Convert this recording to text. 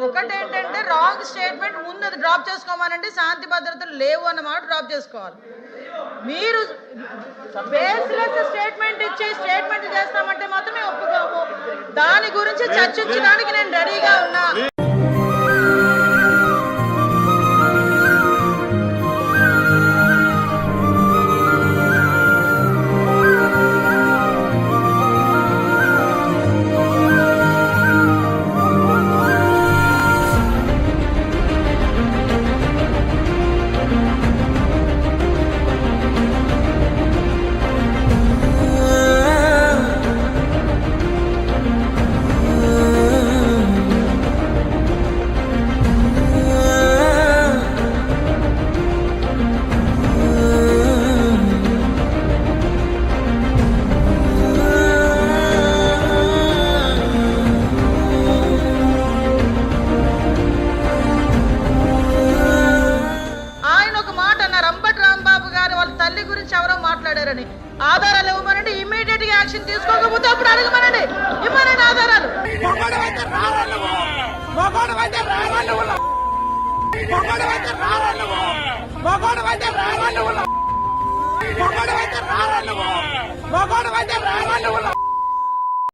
ఒకటేంటంటే wrong statement ముందు అది డ్రాప్ చేసుకోమనండి, శాంతి భద్రతలు లేవు అన్నమాట డ్రాప్ చేసుకోవాలి. మీరు బేస్లెస్ స్టేట్మెంట్ ఇచ్చి స్టేట్మెంట్ చేస్తామంటే మాత్రమే ఒప్పుకోము. దాని గురించి చర్చించడానికి నేను రెడీగా ఉన్నా. మాట్లాడారని ఆధారాలు ఇవ్వమనండి, ఇమ్మీడియట్ గా యాక్షన్ తీసుకోకపోతే అప్పుడు అడగమనండి, ఇవ్వనండి ఆధారాలు. మగోడు అయితే రావాళ్ళు